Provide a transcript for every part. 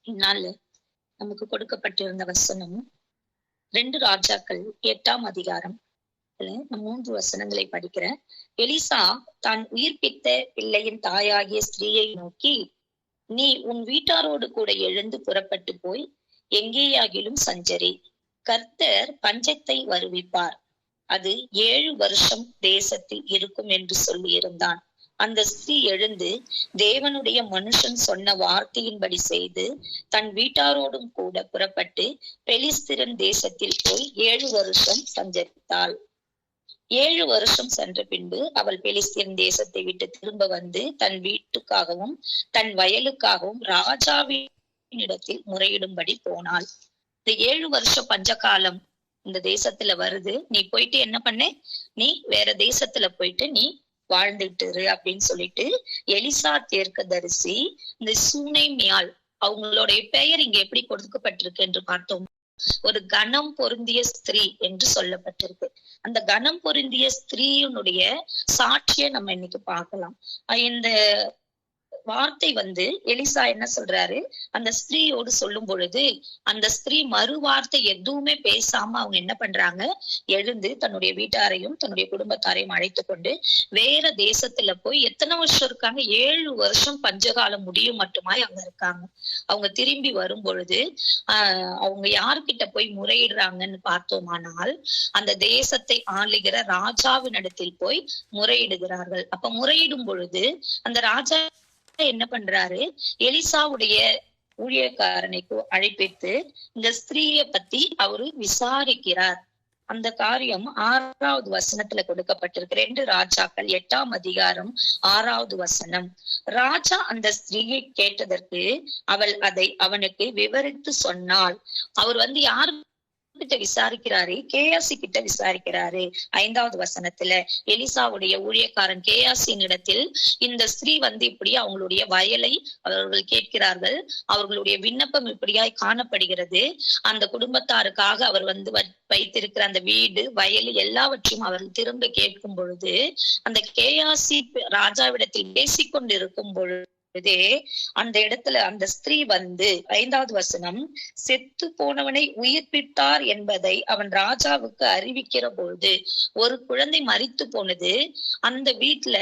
இந்நாள் நமக்கு கொடுக்கப்பட்டிருந்த வசனம் 2 ராஜாக்கள் 8ஆம் அதிகாரம் 3 வசனங்களை படிக்கிறேன். எலிசா தான் உயிர்ப்பித்த பிள்ளையின் தாயாகிய ஸ்திரீயை நோக்கி, நீ உன் வீட்டாரோடு கூட எழுந்து புறப்பட்டு போய் எங்கேயாகிலும் சஞ்சரி, கர்த்தர் பஞ்சத்தை வருவிப்பார், அது 7 வருஷம் தேசத்தில் இருக்கும் என்று சொல்லி இருந்தான். அந்த ஸ்திரீ எழுந்து தேவனுடைய மனுஷன் சொன்ன வார்த்தையின்படி செய்து தன் வீட்டாரோடும் கூட புறப்பட்டு பெலிஸ்திரன் தேசத்தில் போய் 7 வருஷம் சஞ்சரித்தாள். 7 வருஷம் சென்ற பின்பு அவள் பெலிஸ்தியன் தேசத்தை விட்டு திரும்ப வந்து தன் வீட்டுக்காகவும் தன் வயலுக்காகவும் ராஜாவினிடத்தில் முறையிடும்படி போனாள். இந்த 7 வருஷம் பஞ்சகாலம் இந்த தேசத்துல வருது, நீ போயிட்டு என்ன பண்ண, நீ வேற தேசத்துல போயிட்டு நீ வாழ்ந்துட்டு இரு அப்படின்னு சொல்லிட்டு எலிசா தீர்க்கதரிசி இந்த சூனேமியாள், அவங்களுடைய பெயர் இங்க எப்படி கொடுக்கப்பட்டிருக்கு என்று பார்த்தோம், ஒரு கணம் பொருந்திய ஸ்திரீ என்று சொல்லப்பட்டிருக்கு. அந்த கணம் பொருந்திய ஸ்திரீனுடைய சாட்சியை நம்ம இன்னைக்கு பார்க்கலாம். இந்த வார்த்தை எலிசா என்ன சொல்றாரு, அந்த ஸ்திரீயோடு சொல்லும் பொழுது அந்த ஸ்திரீ மறு வார்த்தை எதுவுமே பேசாம அவங்க என்ன பண்றாங்க, எழுந்து தன்னுடைய வீட்டாரையும் தன்னுடைய குடும்பத்தாரையும் அழைத்து கொண்டு வேற தேசத்துல போய் எத்தனை வருஷம் இருக்காங்க, 7 வருஷம் பஞ்சகாலம் முடியும் மட்டுமாய் அங்க இருக்காங்க. அவங்க திரும்பி வரும் பொழுது அவங்க யாருக்கிட்ட போய் முறையிடுறாங்கன்னு பார்த்தோமானால் அந்த தேசத்தை ஆளுகிற ராஜாவினிடத்தில் போய் முறையிடுகிறார்கள். அப்ப முறையிடும் பொழுது அந்த ராஜா என்ன பண்றாரு, எலிசாவுடைய ஊழியக்காரனை அழைப்பித்து இந்த ஸ்திரீயை பத்தி அவரு விசாரிக்கிறார். அந்த காரியம் 6வது வசனத்துல கொடுக்கப்பட்டிருக்கு. 2 ராஜாக்கள் 8ஆம் அதிகாரம் 6வது வசனம். ராஜா அந்த ஸ்திரீயை கேட்டதற்கு அவள் அதை அவனுக்கு விவரித்து சொன்னாள். அவர் யாரு கிட்ட விசாரிக்கிறாரு, கேயாசி கிட்ட விசாரிக்கிறாரு. 5வது வசனத்துல எலிசாவுடைய ஊழியக்காரன் கேயாசின் இடத்தில் இந்த ஸ்திரீ இப்படி அவங்களுடைய வயலை அவர்கள் கேட்கிறார்கள், அவர்களுடைய விண்ணப்பம் இப்படியாய் காணப்படுகிறது, அந்த குடும்பத்தாருக்காக அவர் வைத்திருக்கிற அந்த வீடு வயல் எல்லாவற்றையும் அவர்கள் திரும்ப கேட்கும் பொழுது அந்த கேயாசி ராஜாவிடத்தில் பேசிக்கொண்டு இருக்கும் பொழுது அந்த இடத்துல அந்த ஸ்திரீ 5வது வசனம், செத்து போனவனை உயிர்ப்பித்தார் என்பதை அவன் ராஜாவுக்கு அறிவிக்கிற பொழுது ஒரு குழந்தை மரித்து போனது, அந்த வீட்டுல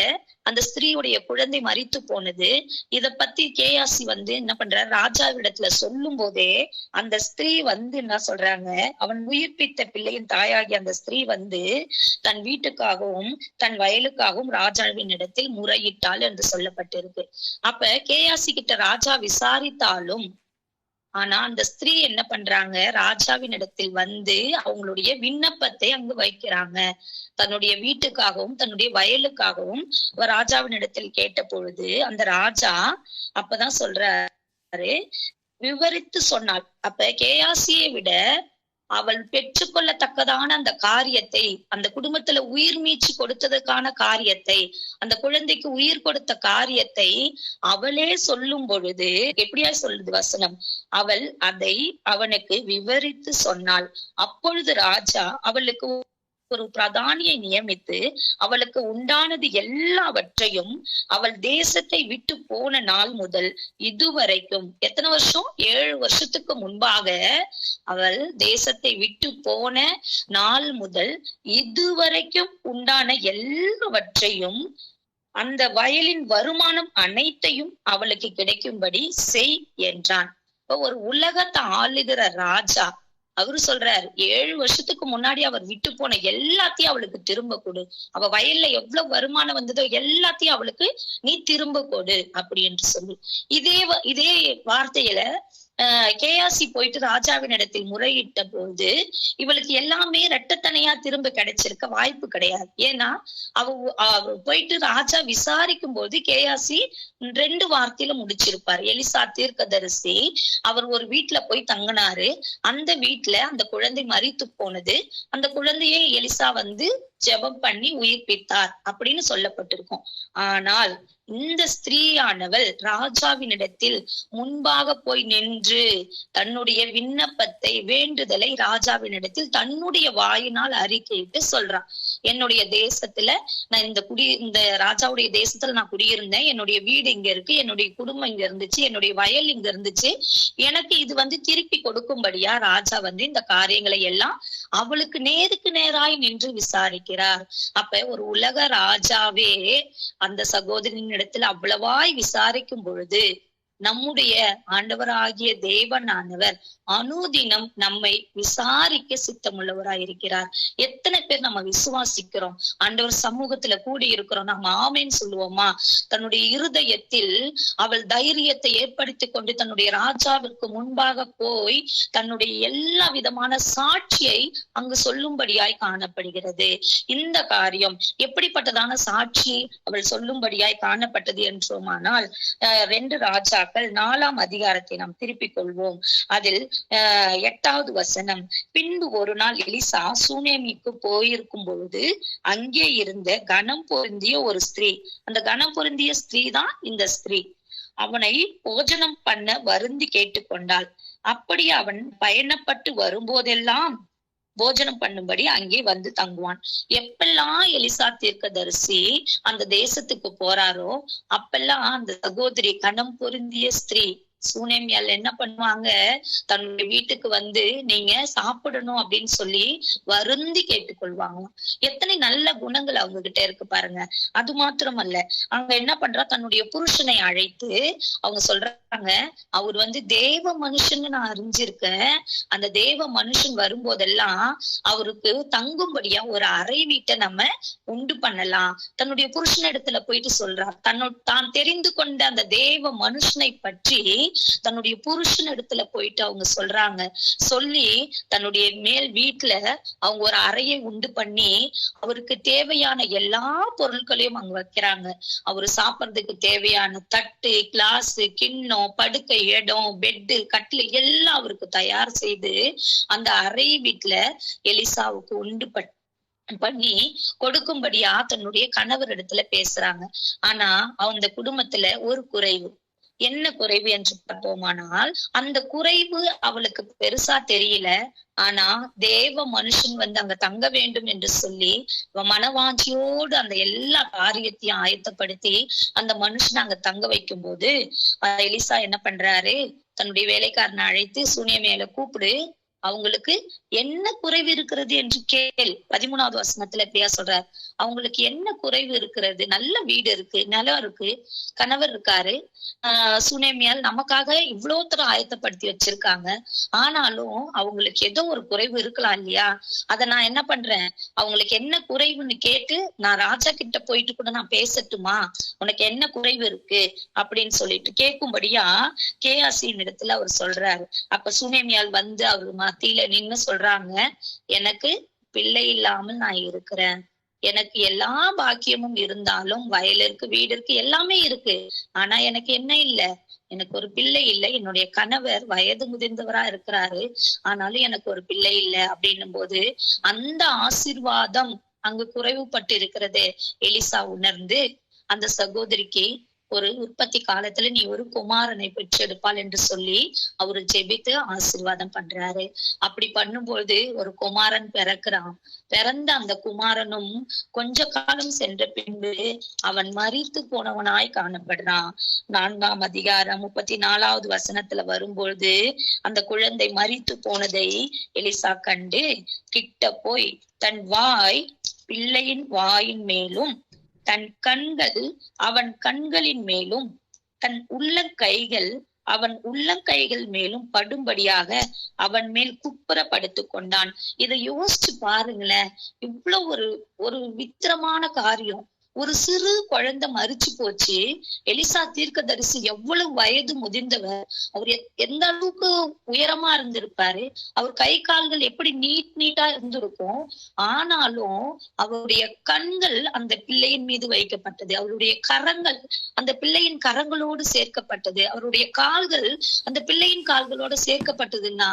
அந்த ஸ்திரீயுடைய குழந்தை மரித்து போனது. இத பத்தி கேயாசி என்ன பண்ற, ராஜாவிடத்துல சொல்லும் போதே அந்த ஸ்திரீ என்ன சொல்றாங்க, அவன் உயிர்ப்பித்த பிள்ளையின் தாயாகி அந்த ஸ்திரீ தன் வீட்டுக்காகவும் தன் வயலுக்காகவும் ராஜாவின் இடத்தில் முறையிட்டாள் என்று சொல்லப்பட்டிருக்கு. அப்ப கேயாசி கிட்ட ராஜா விசாரித்தாலும் ஆனா அந்த ஸ்திரீ என்ன பண்றாங்க, ராஜாவின் இடத்தில் அவங்களுடைய விண்ணப்பத்தை அங்கு வைக்கிறாங்க. தன்னுடைய வீட்டுக்காகவும் தன்னுடைய வயலுக்காகவும் ராஜாவின் இடத்தில் கேட்ட பொழுது அந்த ராஜா அப்பதான் சொல்றாரு, விவரித்து சொன்னாள். அப்ப கேயாசியை விட அவள் பெற்றுக்கொள்ளத்தக்கதான அந்த காரியத்தை, அந்த குடும்பத்துல உயிர் மீட்சி கொடுத்ததுக்கான காரியத்தை, அந்த குழந்தைக்கு உயிர் கொடுத்த காரியத்தை அவளே சொல்லும் பொழுது எப்படியா சொல்லுது வசனம், அவள் அதை அவனுக்கு விவரித்து சொன்னாள். அப்பொழுது ராஜா அவளுக்கு ஒரு பிரதானியை நியமித்து அவளுக்கு உண்டானது எல்லாவற்றையும் அவள் தேசத்தை விட்டு போன நாள் முதல் இதுவரைக்கும், எத்தனை வருஷம், 7 வருஷத்துக்கு முன்பாக அவள் தேசத்தை விட்டு போன நாள் முதல் இதுவரைக்கும் உண்டான எல்லாவற்றையும் அந்த வயலின் வருமானம் அனைத்தையும் அவளுக்கு கிடைக்கும்படி செய் என்றான். ஒரு உலகத்தை ஆளுகிற ராஜா அவரு சொல்றாரு, 7 வருஷத்துக்கு முன்னாடி அவர் விட்டு போன எல்லாத்தையும் அவளுக்கு திரும்ப கொடு, அவ வயல்ல எவ்வளவு வருமானம் வந்ததோ எல்லாத்தையும் அவளுக்கு நீ திரும்ப கொடு அப்படி என்று சொல்லி இதே வார்த்தையில கேயாசி போயிட்டு ராஜாவின் இடத்தில் முறையிட்ட போது இவளுக்கு எல்லாமே ரெட்டத்தனையா திரும்ப கிடைச்சிருக்க வாய்ப்பு கிடையாது. ஏன்னா அவ போயிட்டு ராஜா விசாரிக்கும் போது கேயாசி 2 வார்த்தையில முடிச்சிருப்பாரு. எலிசா தீர்க்கதரிசி அவர் ஒரு வீட்டுல போய் தங்கினாரு, அந்த வீட்டுல அந்த குழந்தை மரித்து போனது, அந்த குழந்தையை எலிசா ஜெபம் பண்ணி உயிர்ப்பித்தார் அப்படின்னு சொல்லப்பட்டிருக்கும். ஆனால் இந்த ஸ்திரீயானவள் ராஜாவினிடத்தில் முன்பாக போய் நின்று தன்னுடைய விண்ணப்பத்தை, வேண்டுதலை ராஜாவினிடத்தில் தன்னுடைய வாயினால் அறிக்கையிட்டு சொல்றான். என்னுடைய தேசத்துல நான் இந்த ராஜாவுடைய தேசத்துல நான் குடியிருந்தேன், என்னுடைய வீடு இங்க இருக்கு, என்னுடைய குடும்பம் இங்க இருந்துச்சு, என்னுடைய வயல் இங்க இருந்துச்சு, எனக்கு இது திருப்பி கொடுக்கும்படியா ராஜா இந்த காரியங்களை எல்லாம் அவளுக்கு நேருக்கு நேராய் நின்று விசாரிக்கிறார். அப்ப ஒரு உலக ராஜாவே அந்த சகோதரின் இடத்துல அவ்வளவாய் விசாரிக்கும் பொழுது நம்முடைய ஆண்டவராகிய தேவனானவர் அனுதினம் நம்மை விசாரிக்க சித்தமுள்ளவராய் இருக்கிறார். எத்தனை பேர் நம்ம விசுவாசிக்கிறோம்? ஆண்டவர் சமூகத்துல கூடி இருக்கிறோம், நம்ம ஆமேன்னு சொல்லுவோமா? தன்னுடைய இருதயத்தில் அவள் தைரியத்தை ஏற்படுத்தி கொண்டு தன்னுடைய ராஜாவிற்கு முன்பாக போய் தன்னுடைய எல்லா விதமான சாட்சியை அங்கு சொல்லும்படியாய் காணப்படுகிறது. இந்த காரியம் எப்படிப்பட்டதான சாட்சி அவள் சொல்லும்படியாய் காணப்பட்டது என்றோமானால் 2 ராஜாக்கள் 4ஆம் அதிகாரத்தை நாம் திருப்பிக் கொள்வோம். அதில் 8வது வசனம். பின்பு ஒரு நாள் எலிசா சூனேமிக்கு போயிருக்கும் பொழுது அங்கே இருந்த கனம் பொருந்திய ஒரு ஸ்திரீ, அந்த கனம் பொருந்திய ஸ்திரீ தான் இந்த ஸ்திரீ, அவனை போஜனம் பண்ண வருந்தி கேட்டுக்கொண்டாள். அப்படி அவன் பயணப்பட்டு வரும்போதெல்லாம் போஜனம் பண்ணும்படி அங்கே தங்குவான். எப்பெல்லாம் எலிசா தீர்க்கதரிசி அந்த தேசத்துக்கு போறாரோ அப்பெல்லாம் அந்த சகோதரி, கனம் பொருந்திய ஸ்திரீ சூனேமியால் என்ன பண்ணுவாங்க, தன்னுடைய வீட்டுக்கு நீங்க சாப்பிடணும் அப்படின்னு சொல்லி வருந்தி கேட்டுக்கொள்வாங்க. எத்தனை நல்ல குணங்கள் அவங்க கிட்ட இருக்கு பாருங்க. அது மாத்திரமல்ல, அவங்க என்ன பண்றா, தன்னுடைய புருஷனை அழைத்து அவங்க சொல்றாங்க, அவர் தேவ மனுஷன்னு நான் அறிஞ்சிருக்கேன், அந்த தேவ மனுஷன் வரும்போதெல்லாம் அவருக்கு தங்கும்படியா ஒரு அறை வீட்டை நம்ம உண்டு பண்ணலாம். தன்னுடைய புருஷன் இடத்துல போயிட்டு சொல்றார், தான் தெரிந்து கொண்ட அந்த தேவ மனுஷனை பற்றி தன்னுடைய புருஷன் இடத்துல போயிட்டு அவங்க சொல்றாங்க. சொல்லி தன்னுடைய மேல் வீட்டுல அவங்க ஒரு அறையை உண்டு பண்ணி அவருக்கு தேவையான எல்லா பொருட்களையும் அங்க வைக்கிறாங்க. அவரு சாப்பிட்றதுக்கு தேவையான தட்டு, கிளாஸ், கிண்ணம், படுக்கை இடம், பெட்டு, கட்டில் எல்லாம் அவருக்கு தயார் செய்து அந்த அறை வீட்டுல எலிசாவுக்கு உண்டு பண்ணி கொடுக்கும்படியா தன்னுடைய கணவர் இடத்துல பேசுறாங்க. ஆனா அந்த குடும்பத்துல ஒரு குறைவு. என்ன குறைவு என்று பார்த்தோமானால், அந்த குறைவு அவளுக்கு பெருசா தெரியல. ஆனா தேவ மனுஷன் அங்க தங்க வேண்டும் என்று சொல்லி மனவாஞ்சியோடு அந்த எல்லா காரியத்தையும் ஆயத்தப்படுத்தி அந்த மனுஷனை அங்க தங்க வைக்கும் போது எலிசா என்ன பண்றாரு, தன்னுடைய வேலைக்காரனை அழைத்து சூனேமியால கூப்பிடு, அவங்களுக்கு என்ன குறைவு இருக்கிறது என்று கேள். 13வது வசனத்துல எப்படியா சொல்றார், அவங்களுக்கு என்ன குறைவு இருக்கிறது? நல்ல வீடு இருக்கு, நிலம் இருக்கு, கணவர் இருக்காரு, சூனேமியால் நமக்காக இவ்வளவு தூரம் ஆயத்தப்படுத்தி வச்சிருக்காங்க. ஆனாலும் அவங்களுக்கு ஏதோ ஒரு குறைவு இருக்கலாம் இல்லையா? அத நான் என்ன பண்றேன், அவங்களுக்கு என்ன குறைவுன்னு கேட்டு நான் ராஜா கிட்ட போயிட்டு கூட நான் பேசட்டுமா, உனக்கு என்ன குறைவு இருக்கு அப்படின்னு சொல்லிட்டு கேட்கும்படியா கேயாசியின் இடத்துல அவர் சொல்றாரு. அப்ப சூனேமியால் அவர் மத்தியில நின்னு சொல்றாங்க, எனக்கு பிள்ளை இல்லாமல் நான் இருக்கிறேன், எனக்கு எல்லா பாக்கியமும் இருந்தாலும் வயல் இருக்கு, வீடு இருக்கு, எல்லாமே இருக்கு, ஆனா எனக்கு என்ன இல்ல, எனக்கு ஒரு பிள்ளை இல்லை, என்னுடைய கணவர் வயது முதிர்ந்தவரா இருக்கிறாரு, ஆனாலும் எனக்கு ஒரு பிள்ளை இல்லை அப்படின்னும் போது அந்த ஆசீர்வாதம் அங்கு குறைவுபட்டு இருக்கிறது எலிசா உணர்ந்து அந்த சகோதரிக்கு ஒரு உற்பத்தி காலத்துல நீ ஒரு குமாரனை பெற்றெடுப்பாள் என்று சொல்லி அவரு ஜெபித்து ஆசீர்வாதம் பண்றாரு. அப்படி பண்ணும்போது ஒரு குமாரன் பிறக்கிறான். பிறந்த அந்த குமாரனும் கொஞ்ச காலம் சென்ற பின்பு அவன் மரித்து போனவனாய் காணப்படுறான். 4ஆம் அதிகாரம் 34வது வசனத்துல வரும்பொழுது அந்த குழந்தை மரித்து போனதை எலிசா கண்டு கிட்ட போய் தன் வாய் பிள்ளையின் வாயின் மேலும் தன் கண்கள் அவன் கண்களின் மேலும் தன் உள்ளங்கைகள் அவன் உள்ளங்கைகள் மேலும் படும்படியாக அவன் மேல் குப்புற படுத்துக் கொண்டான். இதை யோசிச்சு பாருங்களேன், இவ்வளவு ஒரு வித்திரமான காரியம். ஒரு சிறு குழந்தை மரிச்சு போச்சு. எலிசா தீர்க்கதரிசி எவ்வளவு வயது முதிர்ந்தவர், அவர் எந்த அளவுக்கு உயரமா இருந்திருப்பாரு, அவர் கை கால்கள் எப்படி நீட்டா இருந்திருக்கும். ஆனாலும் அவருடைய கண்கள் அந்த பிள்ளையின் மீது வைக்கப்பட்டது, அவருடைய கரங்கள் அந்த பிள்ளையின் கரங்களோடு சேர்க்கப்பட்டது, அவருடைய கால்கள் அந்த பிள்ளையின் கால்களோடு சேர்க்கப்பட்டதுன்னா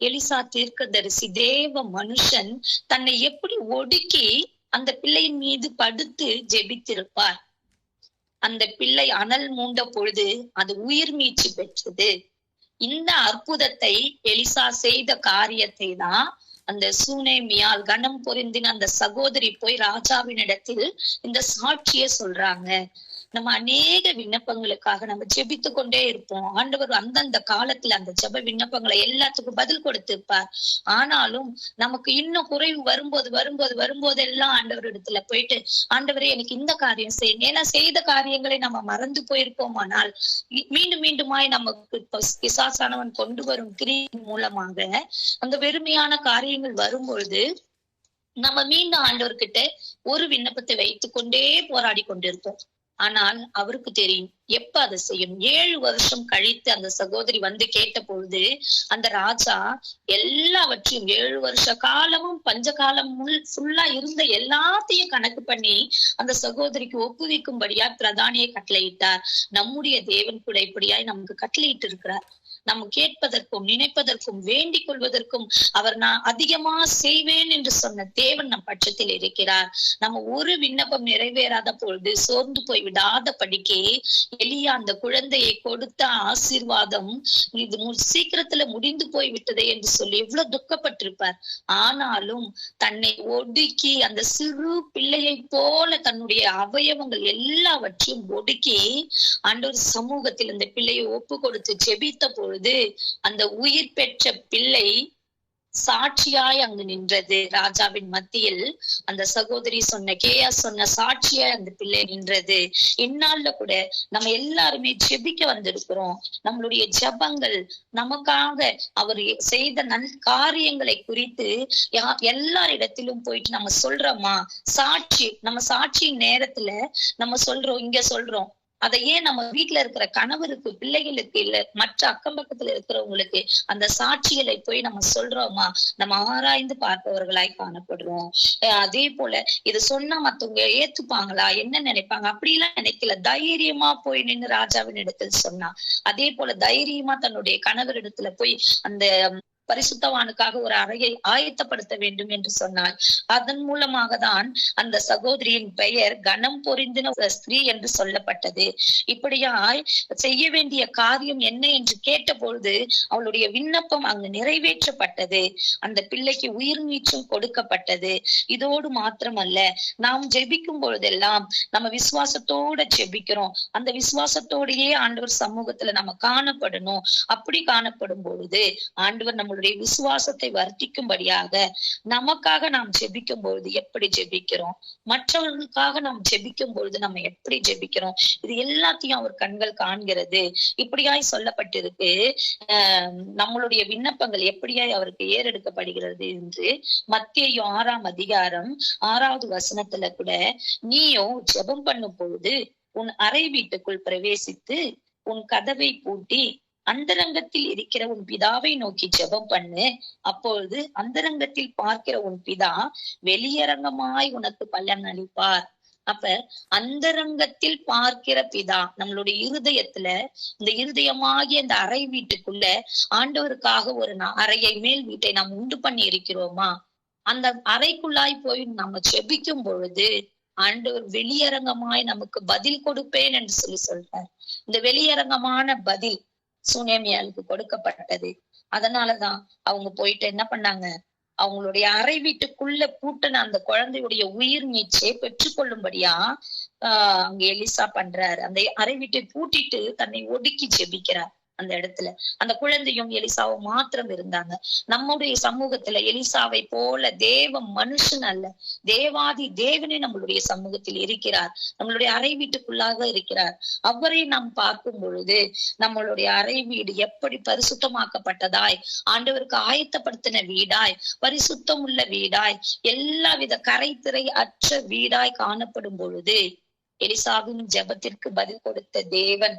எலிசா தீர்க்கதரிசி தேவ மனுஷன் தன்னை எப்படி ஒடுக்கி அந்த பிள்ளையின் மீது படுத்து ஜெபித்திருப்பார். அந்த பிள்ளை அனல் மூண்ட பொழுது அது உயிர் மீட்சி பெற்றது. இந்த அற்புதத்தை எலிசா செய்த காரியத்தை தான் அந்த சூனேமியால் கனம் பொருந்தின அந்த சகோதரி போய் ராஜாவின் இடத்தில் இந்த சாட்சிய சொல்றாங்க. நம்ம அநேக விண்ணப்பங்களுக்காக நம்ம ஜெபித்து கொண்டே இருப்போம். ஆண்டவர் அந்தந்த காலத்துல அந்த ஜெப விண்ணப்பங்களை எல்லாத்துக்கும் பதில் கொடுத்திருப்பார். ஆனாலும் நமக்கு இன்னும் குறைவு வரும்போதெல்லாம் ஆண்டவர் இடத்துல போயிட்டு, ஆண்டவரே எனக்கு இந்த காரியம் செய்யுங்க. ஏன்னா செய்த காரியங்களை நம்ம மறந்து போயிருப்போமானால் மீண்டும் மீண்டுமாய் நமக்கு பிசாசானவன் கொண்டு வரும் கிரியின் மூலமாக அந்த வெறுமையான காரியங்கள் வரும்பொழுது நம்ம மீண்டும் ஆண்டவர்கிட்ட ஒரு விண்ணப்பத்தை வைத்துக் கொண்டே போராடி கொண்டிருப்போம். ஆனால் அவருக்கு தெரியும் எப்ப அதை செய்யும். 7 வருஷம் கழித்து அந்த சகோதரி வந்து கேட்ட பொழுது அந்த ராஜா எல்லாவற்றையும் 7 வருஷ காலமும் பஞ்ச காலம் ஃபுல்லா இருந்த எல்லாத்தையும் கணக்கு பண்ணி அந்த சகோதரிக்கு ஒப்புவிக்கும்படியா பிரதானியை கட்டளையிட்டார். நம்முடைய தேவன் கூட இப்படியாய் நமக்கு கட்டளையிட்டு இருக்கிறார். நம்ம கேட்பதற்கும் நினைப்பதற்கும் வேண்டிக் கொள்வதற்கும் அவர் நான் அதிகமா செய்வேன் என்று சொன்ன தேவன் நம் பட்சத்தில் இருக்கிறார். நம்ம ஒரு விண்ணப்பம் நிறைவேறாத பொழுது சோர்ந்து போய் விடாத படிக்கே எலியா அந்த குழந்தையை கொடுத்த ஆசீர்வாதம் இது சீக்கிரத்துல முடிந்து போய் விட்டதே என்று சொல்லி எவ்வளவு துக்கப்பட்டிருப்பார். ஆனாலும் தன்னை ஒடுக்கி அந்த சிறு பிள்ளையை போல தன்னுடைய அவயவங்கள் எல்லாவற்றையும் ஒடுக்கி ஆண்டவர் சமூகத்தில் அந்த பிள்ளையை ஒப்பு கொடுத்து ஜெபித்த பொழுது அந்த உயிர் பெற்ற பிள்ளை சாட்சியாய் அங்கு நின்றது. ராஜாவின் மத்தியில் அந்த சகோதரி சொன்ன சாட்சியாய் அந்த பிள்ளை நின்றது. இந்நாள்ல கூட நம்ம எல்லாருமே ஜெபிக்க வந்திருக்கிறோம். நம்மளுடைய ஜெபங்கள் நமக்காக அவர் செய்த காரியங்களை குறித்து எல்லாரிடத்திலும் போயிட்டு நம்ம சொல்றோமா? நம்ம சாட்சியின் நேரத்துல நம்ம சொல்றோம், இங்க சொல்றோம். அதை ஏன் நம்ம வீட்டுல இருக்கிற கணவருக்கு, பிள்ளைகளுக்கு, இல்ல மற்ற அக்கம் பக்கத்துல இருக்கிறவங்களுக்கு அந்த சாட்சிகளை போய் நம்ம சொல்றோமா? நம்ம ஆராய்ந்து பார்ப்பவர்களாய் காணப்படுறோம். அதே போல இது சொன்னா மத்தவங்க ஏத்துப்பாங்களா, என்ன நினைப்பாங்க அப்படிலாம் நினைக்கல. தைரியமா போய் நின்று ராஜாவின் இடத்தில் சொன்னா. அதே போல தைரியமா தன்னுடைய கணவர் இடத்துல போய் அந்த பரிசுத்தவானுக்காக ஒரு அறையை ஆயத்தப்படுத்த வேண்டும் என்று சொன்னார். அதன் மூலமாக தான் அந்த சகோதரியின் பெயர் கனம் பொருந்தின ஸ்திரீ என்று சொல்லப்பட்டது. இப்படியாய் செய்ய வேண்டிய காரியம் என்ன என்று கேட்ட பொழுது அவளுடைய விண்ணப்பம் அங்கு நிறைவேற்றப்பட்டது. அந்த பிள்ளைக்கு உயிர் மீட்சும் கொடுக்கப்பட்டது. இதோடு மாத்திரமல்ல, நாம் ஜெபிக்கும் பொழுதெல்லாம் நம்ம விசுவாசத்தோட ஜெபிக்கிறோம். அந்த விசுவாசத்தோடையே ஆண்டவர் சமூகத்துல நம்ம காணப்படணும். அப்படி காணப்படும் பொழுது ஆண்டவர் நம்மளுடைய விசுவாசத்தை வர்த்திக்கும்படியாக நமக்காக நாம் ஜெபிக்கும் பொழுது எப்படி ஜெபிக்கிறோம், மற்றவர்களுக்காக நாம் ஜெபிக்கும் பொழுது நம்ம எப்படி ஜெபிக்கிறோம், இது எல்லாத்தையும் அவர் கண்கள் காண்கிறது. இப்படியாய் சொல்லப்பட்டிருக்கு. நம்மளுடைய விண்ணப்பங்கள் எப்படியாய் அவருக்கு ஏறெடுக்கப்படுகிறது என்று மத்தேயு 6ஆம் அதிகாரம் 6வது வசனத்துல கூட, நீயோ ஜெபம் பண்ணும் பொழுது உன் அறை வீட்டுக்குள் பிரவேசித்து உன் கதவை பூட்டி அந்தரங்கத்தில் இருக்கிற உன் பிதாவை நோக்கி ஜெபம் பண்ணு. அப்பொழுது அந்தரங்கத்தில் பார்க்கிற உன் பிதா வெளியரங்கமாய் உனக்கு பலன் அளிப்பார். அப்ப அந்தரங்கத்தில் பார்க்கிற பிதா நம்மளுடைய இருதயத்துல, இந்த இருதயமாகிய அந்த அறை வீட்டுக்குள்ள ஆண்டவருக்காக ஒரு அறையை, மேல் வீட்டை நாம் உண்டு பண்ணி இருக்கிறோமா? அந்த அறைக்குள்ளாய் போய் நம்ம ஜெபிக்கும் பொழுது ஆண்டவர் வெளியரங்கமாய் நமக்கு பதில் கொடுப்பேன் என்று சொல்றார். இந்த வெளியரங்கமான பதில் சூனேமியாளுக்கு கொடுக்கப்பட்டது. அதனாலதான் அவங்க போயிட்டு என்ன பண்ணாங்க, அவங்களுடைய அறை வீட்டுக்குள்ள பூட்டின அந்த குழந்தையுடைய உயிர் மீட்சை பெற்றுக்கொள்ளும்படியா அங்க எலிசா பண்றாரு. அந்த அறை வீட்டை பூட்டிட்டு தன்னை ஒடுக்கி ஜெபிக்கிறார். அந்த இடத்துல அந்த குழந்தையும் எலிசாவும் மாத்திரம் இருந்தாங்க. நம்முடைய சமூகத்துல எலிசாவை போல தேவ மனுஷன் அல்ல, தேவாதி தேவனே நம்மளுடைய சமூகத்தில் இருக்கிறார். நம்மளுடைய அறை வீட்டுக்குள்ளாக இருக்கிறார். அவரை நாம் பார்க்கும் பொழுது நம்மளுடைய அறை வீடு எப்படி பரிசுத்தமாக்கப்பட்டதாய், ஆண்டவருக்கு ஆயத்தப்படுத்தின வீடாய், பரிசுத்தம் உள்ள வீடாய், எல்லாவித கரைத்திரை அற்ற வீடாய் காணப்படும் பொழுது எலிசாவின் ஜெபத்திற்கு பதில் கொடுத்த தேவன்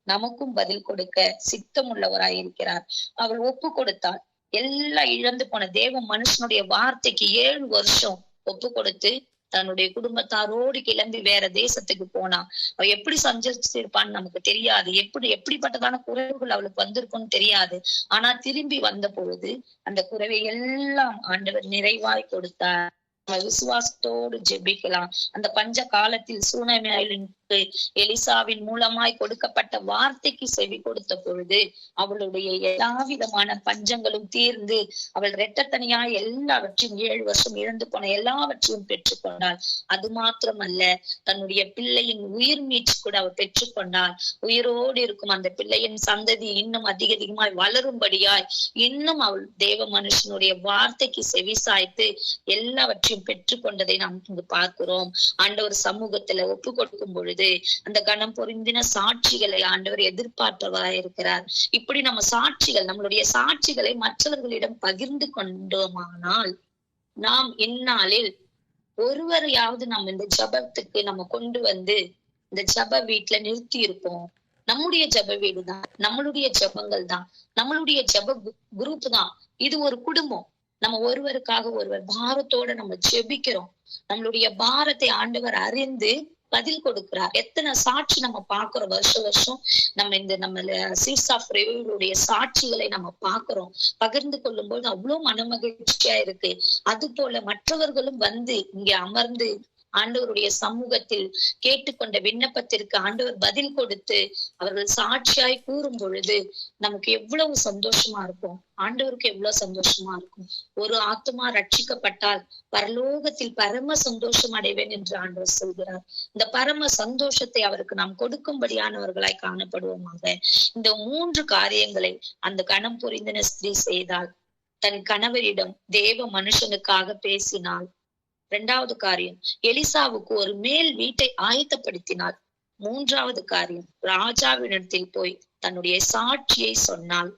நமக்கும் பதில் கொடுக்க சித்தம் உள்ளவராயிருக்கிறார். அவள் ஒப்பு கொடுத்தாள். எல்லாம் இழந்து போன தேவ மனுஷனுடைய வார்த்தைக்கு 7 வருஷம் ஒப்பு கொடுத்து தன்னுடைய குடும்பத்தாரோடு கிளம்பி வேற தேசத்துக்கு போனா. அவ எப்படி சஞ்சரிச்சிருப்பான்னு நமக்கு தெரியாது. எப்படிப்பட்டதான குறைவுகள் அவளுக்கு வந்திருக்கும்னு தெரியாது. ஆனா திரும்பி வந்த பொழுது அந்த குறைவை எல்லாம் ஆண்டவர் நிறைவாய் கொடுத்தார். நம்ம விசுவாசத்தோடு ஜெபிக்கலாம். அந்த பஞ்ச காலத்தில் சூனேமியாளுக்கு எலிசாவின் மூலமாய் கொடுக்கப்பட்ட வார்த்தைக்கு செவி கொடுத்த பொழுது அவளுடைய எல்லா விதமான பஞ்சங்களும் தீர்ந்து அவள் இரட்டத்தனியாய் எல்லாவற்றையும் 7 வருஷம் இழந்து போன எல்லாவற்றையும் பெற்றுக்கொண்டாள். அது மாத்திரமல்ல, தன்னுடைய பிள்ளையின் உயிர் மீட்சி கூட அவள் பெற்றுக்கொண்டாள். உயிரோடு இருக்கும் அந்த பிள்ளையின் சந்ததி இன்னும் அதிகமாய் வளரும்படியாய் இன்னும் அவள் தேவ மனுஷனுடைய வார்த்தைக்கு செவி சாய்த்து எல்லாவற்றையும் பெற்றுக்கொண்டதை நாம் இங்கு பார்க்கிறோம். ஆண்டவர் சமூகத்துல ஒப்பு கொடுக்கும் பொழுது அந்த கனம் பொருந்தின சாட்சிகளை ஆண்டவர் எதிர்பார்த்தவராய் இருக்கிறார். இப்படி நம்ம சாட்சிகள், நம்மளுடைய சாட்சிகளை மற்றவர்களிடம் பகிர்ந்து கொண்டோமானால் நாம் இந்நாளில் ஒருவரையாவது நம்ம இந்த ஜபத்துக்கு நம்ம கொண்டு வந்து இந்த ஜப வீட்டுல நிறுத்தி இருப்போம். நம்முடைய ஜப வீடு தான், நம்மளுடைய ஜபங்கள் தான், நம்மளுடைய ஜப குரூப் தான். இது ஒரு குடும்பம். நம்ம ஒருவருக்காக ஒருவர் பாரத்தோட நம்ம ஜெபிக்கிறோம். நம்மளுடைய பாரத்தை ஆண்டவர் அறிந்து பதில் கொடுக்கிறார். எத்தனை சாட்சி நம்ம பாக்குறோம். வருஷம் நம்ம சீட்ஸ் ஆஃப் ரெவியூடைய சாட்சிகளை நம்ம பாக்குறோம். பகிர்ந்து கொள்ளும் போது அவ்வளவு மனமகிழ்ச்சியா இருக்கு. அது போல மற்றவர்களும் வந்து இங்க அமர்ந்து ஆண்டவருடைய சமூகத்தில் கேட்டுக்கொண்ட விண்ணப்பத்திற்கு ஆண்டவர் பதில் கொடுத்து அவர்கள் சாட்சியாய் கூறும் பொழுது நமக்கு எவ்வளவு சந்தோஷமா இருக்கும். ஆண்டவருக்கு எவ்வளவு சந்தோஷமா இருக்கும். ஒரு ஆத்துமா ரட்சிக்கப்பட்டால் பரலோகத்தில் பரம சந்தோஷம் அடைவேன் என்று ஆண்டவர் சொல்கிறார். இந்த பரம சந்தோஷத்தை அவருக்கு நாம் கொடுக்கும்படியானவர்களாய் காணப்படுவோமாக. இந்த 3 காரியங்களை அந்த கனம் புரிந்தின ஸ்திரீ செய்தால், தன் கணவரிடம் தேவ மனுஷனுக்காக பேசினாள். 2வது காரியம், எலிசாவுக்கு ஒரு மேல் வீட்டை ஆயத்தப்படுத்தினாள். 3வது காரியம், ராஜாவினிடத்தில் போய் தன்னுடைய சாட்சியை சொன்னாள்.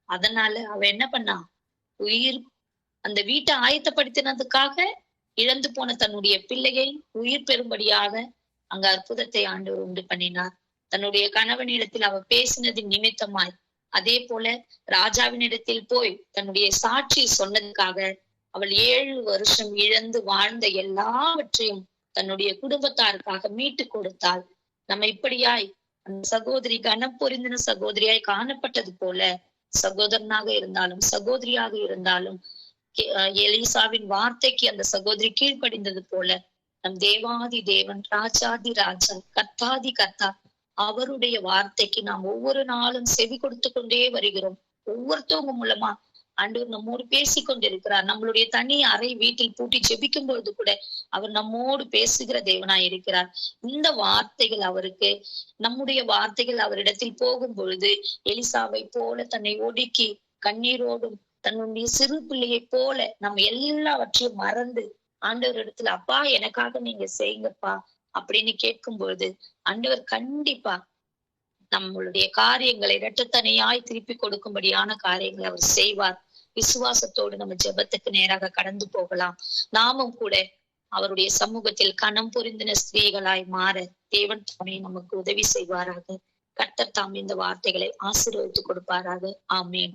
அதனால அவ என்ன பண்ணா, அந்த வீட்டை ஆயத்தப்படுத்தினதுக்காக இழந்து போன தன்னுடைய பிள்ளையை உயிர் பெறும்படியாக அங்க அற்புதத்தை ஆண்டவர் உண்டு பண்ணினார். தன்னுடைய கணவனிடத்தில் அவ பேசினதின் நிமித்தமாய், அதே போல ராஜாவினிடத்தில் போய் தன்னுடைய சாட்சி சொன்னதுக்காக அவள் 7 வருஷம் இழந்து வாழ்ந்த எல்லாவற்றையும் தன்னுடைய குடும்பத்தாருக்காக மீட்டு கொடுத்தாள். நம்ம இப்படியாய் அந்த சகோதரி கனம் பொருந்தின சகோதரியாய் காணப்பட்டது போல, சகோதரனாக இருந்தாலும் சகோதரியாக இருந்தாலும் எலிசாவின் வார்த்தைக்கு அந்த சகோதரி கீழ்ப்படிந்தது போல, நம் தேவாதி தேவன், ராஜாதி ராஜா, கர்த்தாதி கர்த்தா, அவருடைய வார்த்தைக்கு நாம் ஒவ்வொரு நாளும் செவி கொடுத்து கொண்டே வருகிறோம். ஒவ்வொருத்தவங்க மூலமா ஆண்டவர் நம்மோடு பேசி கொண்டிருக்கிறார். நம்மளுடைய தனி அறை வீட்டில் பூட்டி ஜெபிக்கும் பொழுது கூட அவர் நம்மோடு பேசுகிற தேவனாய் இருக்கிறார். இந்த வார்த்தைகள் அவருக்கு, நம்முடைய வார்த்தைகள் அவரிடத்தில் போகும் பொழுது எலிசாவை போல தன்னை ஒடுக்கி கண்ணீரோடும் தன்னுடைய சிறு பிள்ளையை போல நம்ம எல்லாவற்றையும் மறந்து ஆண்டவர் இடத்துல, அப்பா எனக்காக நீங்க செய்யுங்கப்பா அப்படின்னு கேட்கும் பொழுது ஆண்டவர் கண்டிப்பா நம்மளுடைய காரியங்களை இரட்டத்தனையாய் திருப்பி கொடுக்கும்படியான காரியங்களை அவர் செய்வார். விசுவாசத்தோடு நம்ம ஜெபத்துக்கு நேராக கடந்து போகலாம். நாமும் கூட அவருடைய சமூகத்தில் கனம் பொருந்தின ஸ்திரீகளாய் மாற தேவன் தாமே நமக்கு உதவி செய்வாராக. கர்த்தர் தாமே இந்த வார்த்தைகளை ஆசீர்வதித்து கொடுப்பாராக. ஆமேன்.